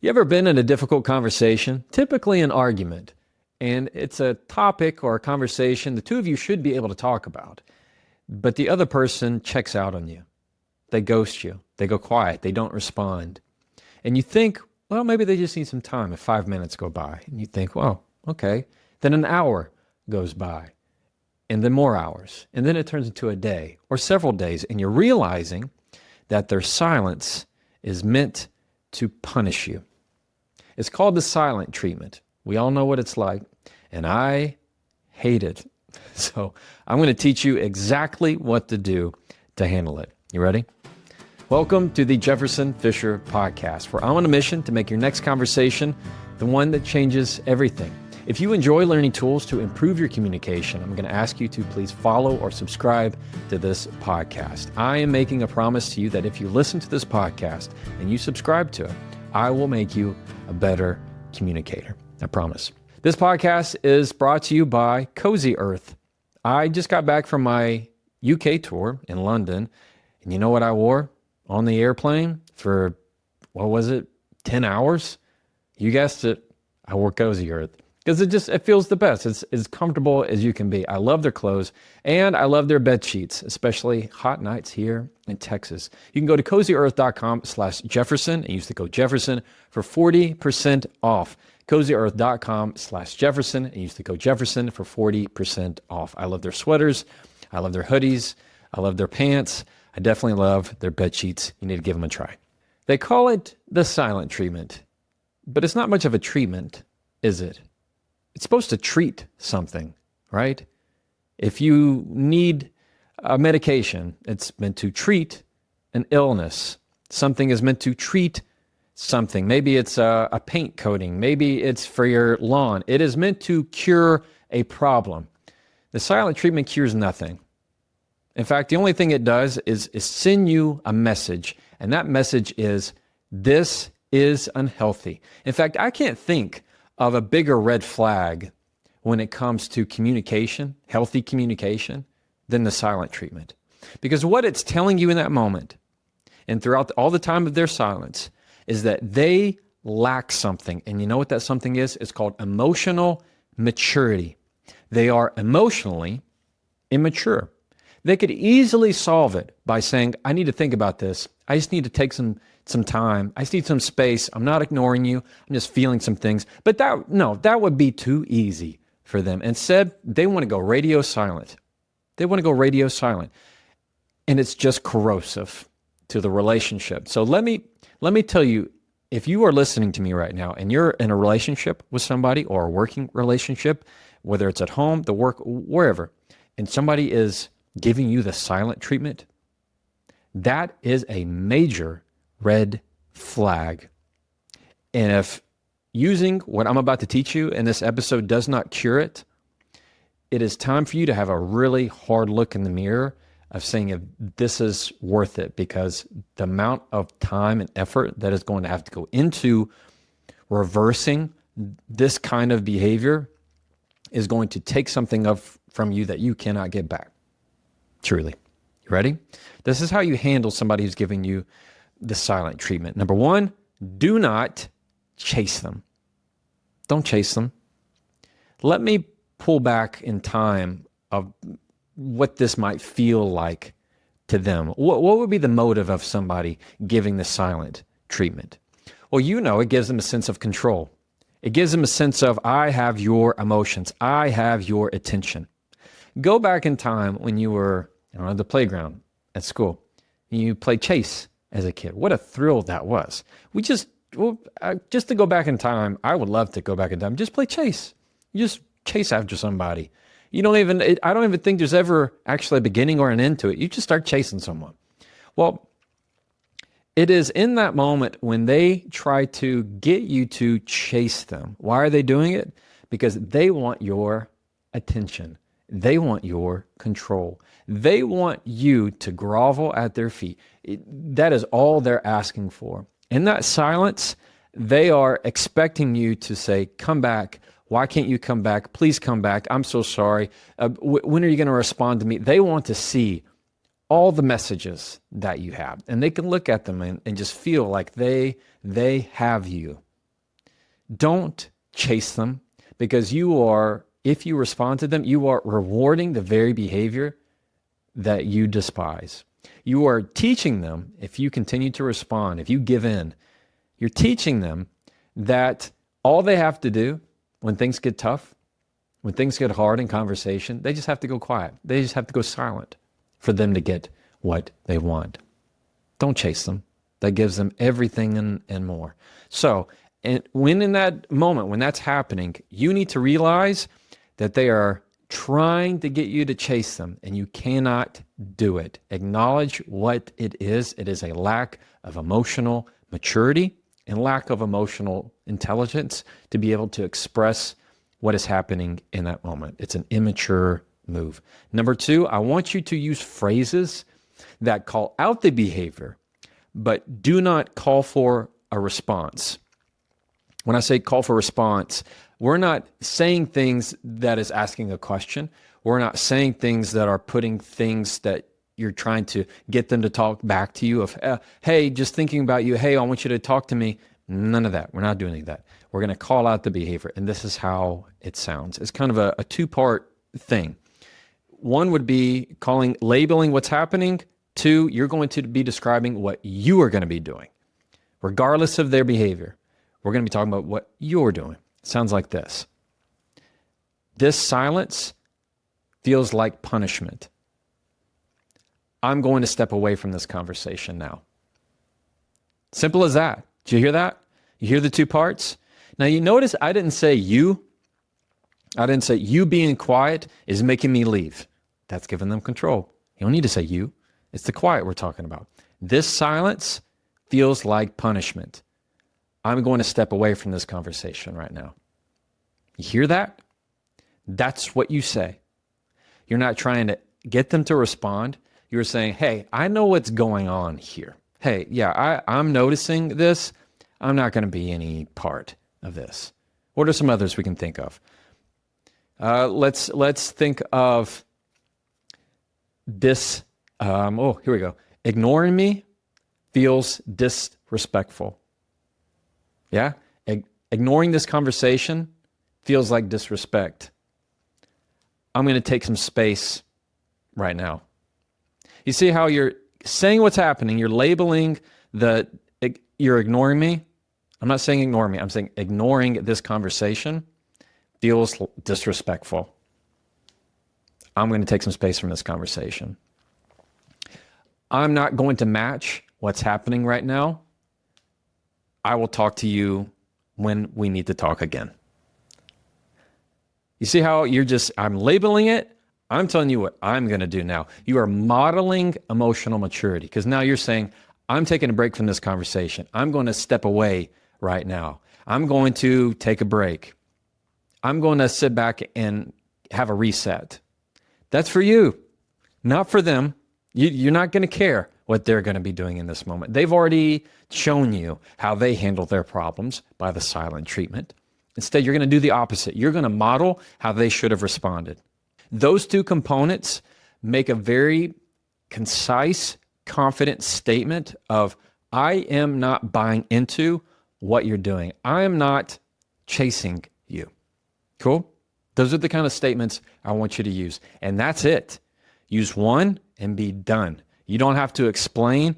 You ever been in a difficult conversation, typically an argument, and it's a topic or a conversation the two of you should be able to talk about, but the other person checks out on you. They ghost you. They go quiet. They don't respond. And you think, well, maybe they just need some time if 5 minutes go by. And you think, well, okay. Then an hour goes by, and then more hours. And then it turns into a day or several days, and you're realizing that their silence is meant to punish you. It's called the silent treatment. We all know what it's like, and I hate it. So I'm going to teach you exactly what to do to handle it. You ready? Welcome to the Jefferson Fisher podcast, where I'm on a mission to make your next conversation the one that changes everything. If you enjoy learning tools to improve your communication, I'm going to ask you to please follow or subscribe to this podcast. I am making a promise to you that if you listen to this podcast and you subscribe to it, I will make you a better communicator. I promise. This podcast is brought to you by Cozy Earth. I just got back from my UK tour in London, and you know what I wore on the airplane for, 10 hours? You guessed it. I wore Cozy Earth. Because it feels the best. It's as comfortable as you can be. I love their clothes, and I love their bed sheets, especially hot nights here in Texas. You can go to cozyearth.com/Jefferson and use the code Jefferson for 40% off. cozyearth.com/Jefferson and use the code Jefferson for 40% off. I love their sweaters. I love their hoodies. I love their pants. I definitely love their bed sheets. You need to give them a try. They call it the silent treatment, but it's not much of a treatment, is it? It's supposed to treat something, right? If you need a medication, it's meant to treat an illness. Something is meant to treat something. Maybe it's a paint coating. Maybe it's for your lawn. It is meant to cure a problem. The silent treatment cures nothing. In fact, the only thing it does is send you a message, and that message is, this is unhealthy. In fact, I can't think of a bigger red flag when it comes to communication, healthy communication, than the silent treatment. Because what it's telling you in that moment and throughout all the time of their silence is that they lack something. And you know what that something is? It's called emotional maturity. They are emotionally immature. They could easily solve it by saying, I need to think about this. I just need to take some time. I just need some space. I'm not ignoring you. I'm just feeling some things. But that would be too easy for them. Instead, they want to go radio silent. They want to go radio silent. And it's just corrosive to the relationship. So let me tell you, if you are listening to me right now and you're in a relationship with somebody or a working relationship, whether it's at home, the work, wherever, and somebody is giving you the silent treatment, that is a major red flag. And if using what I'm about to teach you in this episode does not cure it, it is time for you to have a really hard look in the mirror of saying if this is worth it, because the amount of time and effort that is going to have to go into reversing this kind of behavior is going to take something from you that you cannot get back. Truly. You ready? This is how you handle somebody who's giving you the silent treatment. Number one, do not chase them. Don't chase them. Let me pull back in time of what this might feel like to them. What would be the motive of somebody giving the silent treatment? Well, it gives them a sense of control. It gives them a sense of, I have your emotions. I have your attention. Go back in time when you were on the playground at school. You played chase as a kid. What a thrill that was. Just to go back in time, I would love to go back in time. Just play chase. You just chase after somebody. I don't even think there's ever actually a beginning or an end to it. You just start chasing someone. Well, it is in that moment when they try to get you to chase them. Why are they doing it? Because they want your attention. They want your control. They want you to grovel at their feet. That is all they're asking for. In that silence, they are expecting you to say, come back. Why can't you come back? Please come back. I'm so sorry. When are you going to respond to me? They want to see all the messages that you have. And they can look at them and just feel like they have you. Don't chase them, because if you respond to them, you are rewarding the very behavior that you despise. You are teaching them, if you continue to respond, if you give in, you're teaching them that all they have to do when things get tough, when things get hard in conversation, they just have to go quiet. They just have to go silent for them to get what they want. Don't chase them. That gives them everything and more. So, and when in that moment, when that's happening, you need to realize that they are trying to get you to chase them, and you cannot do it. Acknowledge what it is. It is a lack of emotional maturity and lack of emotional intelligence to be able to express what is happening in that moment. It's an immature move. Number two, I want you to use phrases that call out the behavior, but do not call for a response. When I say call for response, we're not saying things that is asking a question. We're not saying things that are putting things that you're trying to get them to talk back to you of, hey, just thinking about you. Hey, I want you to talk to me. None of that. We're not doing any of that. We're going to call out the behavior. And this is how it sounds. It's kind of a two-part thing. One would be labeling what's happening. Two, you're going to be describing what you are going to be doing, regardless of their behavior. We're going to be talking about what you're doing. It sounds like this. This silence feels like punishment. I'm going to step away from this conversation now. Simple as that. Did you hear that? You hear the two parts? Now you notice I didn't say you. I didn't say you being quiet is making me leave. That's giving them control. You don't need to say you. It's the quiet we're talking about. This silence feels like punishment. I'm going to step away from this conversation right now. You hear that? That's what you say. You're not trying to get them to respond. You're saying, hey, I know what's going on here. Hey, yeah, I'm noticing this. I'm not going to be any part of this. What are some others we can think of? Let's think of this. Here we go. Ignoring me feels disrespectful. Yeah? Ignoring this conversation feels like disrespect. I'm going to take some space right now. You see how you're saying what's happening. You're labeling you're ignoring me. I'm not saying ignore me. I'm saying ignoring this conversation feels disrespectful. I'm going to take some space from this conversation. I'm not going to match what's happening right now. I will talk to you when we need to talk again. You see how I'm labeling it. I'm telling you what I'm going to do now. You are modeling emotional maturity because now you're saying, I'm taking a break from this conversation. I'm going to step away right now. I'm going to take a break. I'm going to sit back and have a reset. That's for you, not for them. You're not going to care what they're going to be doing in this moment. They've already shown you how they handle their problems by the silent treatment. Instead, you're going to do the opposite. You're going to model how they should have responded. Those two components make a very concise, confident statement of, I am not buying into what you're doing. I am not chasing you. Cool? Those are the kind of statements I want you to use. And that's it. Use one and be done. You don't have to explain.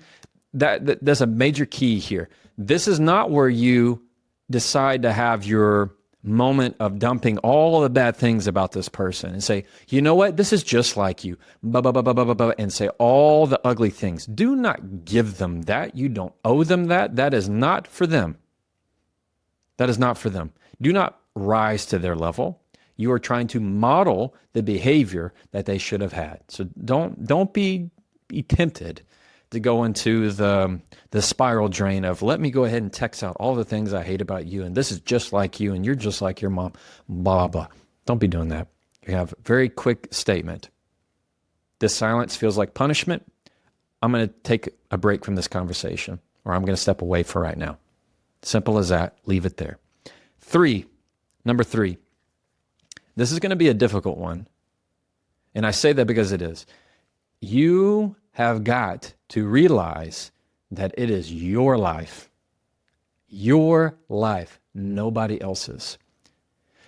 That's a major key here. This is not where you decide to have your moment of dumping all the bad things about this person and say, you know what, this is just like you, and say all the ugly things. Do not give them that. You don't owe them that. That is not for them. That is not for them. Do not rise to their level. You are trying to model the behavior that they should have had. So don't be tempted to go into the spiral drain of, let me go ahead and text out all the things I hate about you, and this is just like you, and you're just like your mom, blah, blah. Don't be doing that. You have a very quick statement. This silence feels like punishment. I'm going to take a break from this conversation, or I'm going to step away for right now. Simple as that. Leave it there. Number three. This is going to be a difficult one. And I say that because it is. You have got to realize that it is your life. Your life, nobody else's.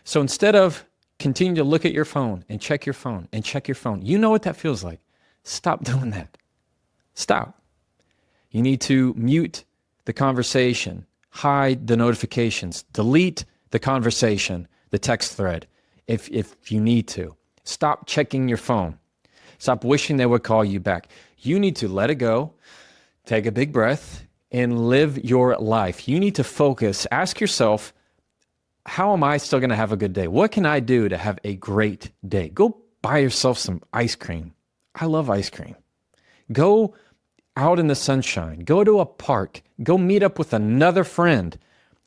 So instead of continue to look at your phone and check your phone and check your phone, you know what that feels like. Stop doing that. Stop. You need to mute the conversation, hide the notifications, delete the conversation, the text thread, if you need to. Stop checking your phone. Stop wishing they would call you back. You need to let it go, take a big breath, and live your life. You need to focus. Ask yourself, how am I still going to have a good day? What can I do to have a great day? Go buy yourself some ice cream. I love ice cream. Go out in the sunshine. Go to a park. Go meet up with another friend.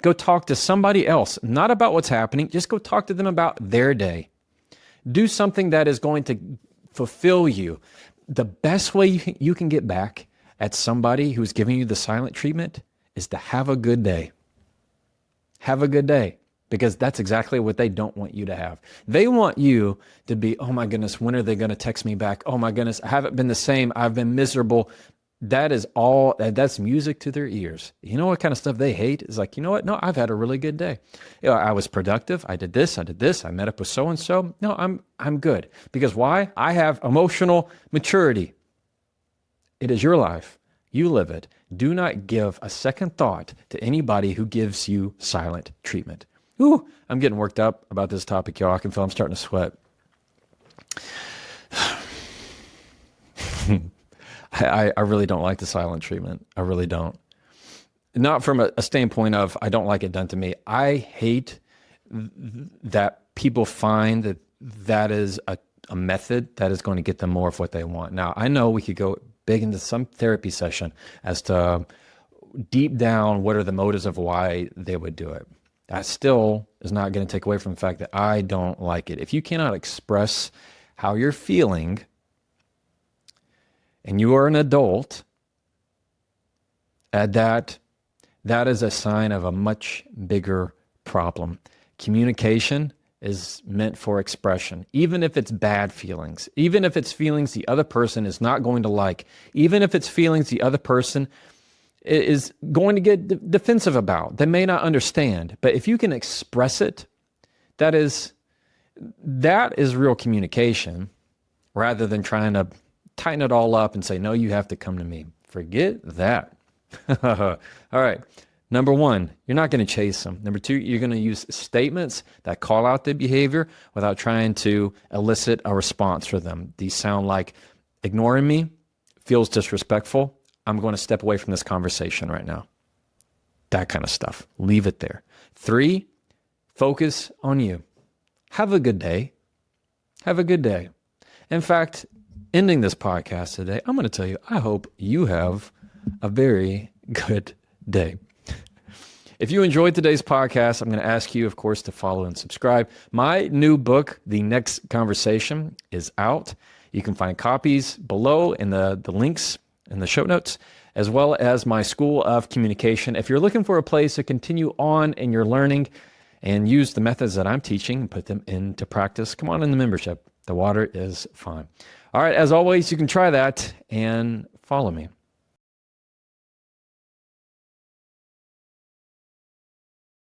Go talk to somebody else, not about what's happening. Just go talk to them about their day. Do something that is going to fulfill you. The best way you can get back at somebody who's giving you the silent treatment is to have a good day. Have a good day, because that's exactly what they don't want you to have. They want you to be, oh my goodness, when are they going to text me back? Oh my goodness, I haven't been the same. I've been miserable. That is all, that's music to their ears. You know what kind of stuff they hate? Is like, you know what? No, I've had a really good day. You know, I was productive. I did this. I met up with so-and-so. No, I'm good. Because why? I have emotional maturity. It is your life. You live it. Do not give a second thought to anybody who gives you silent treatment. Ooh, I'm getting worked up about this topic, y'all. I can feel I'm starting to sweat. I really don't like the silent treatment. I really don't. Not from a standpoint of I don't like it done to me. I hate that people find that is a method that is going to get them more of what they want. Now, I know we could go big into some therapy session as to deep down what are the motives of why they would do it. That still is not going to take away from the fact that I don't like it. If you cannot express how you're feeling and you are an adult, that is a sign of a much bigger problem. Communication is meant for expression, even if it's bad feelings, even if it's feelings the other person is not going to like, even if it's feelings the other person is going to get defensive about. They may not understand, but if you can express it, that is real communication, rather than trying to tighten it all up and say, no, you have to come to me. Forget that. All right. Number one, you're not going to chase them. Number two, you're going to use statements that call out the behavior without trying to elicit a response for them. These sound like, ignoring me feels disrespectful. I'm going to step away from this conversation right now. That kind of stuff. Leave it there. 3, focus on you. Have a good day. Have a good day. In fact, ending this podcast today, I'm going to tell you, I hope you have a very good day. If you enjoyed today's podcast, I'm going to ask you, of course, to follow and subscribe. My new book, The Next Conversation, is out. You can find copies below in the links in the show notes, as well as my School of Communication. If you're looking for a place to continue on in your learning and use the methods that I'm teaching and put them into practice, come on in the membership. The water is fine. All right, as always, you can try that and follow me.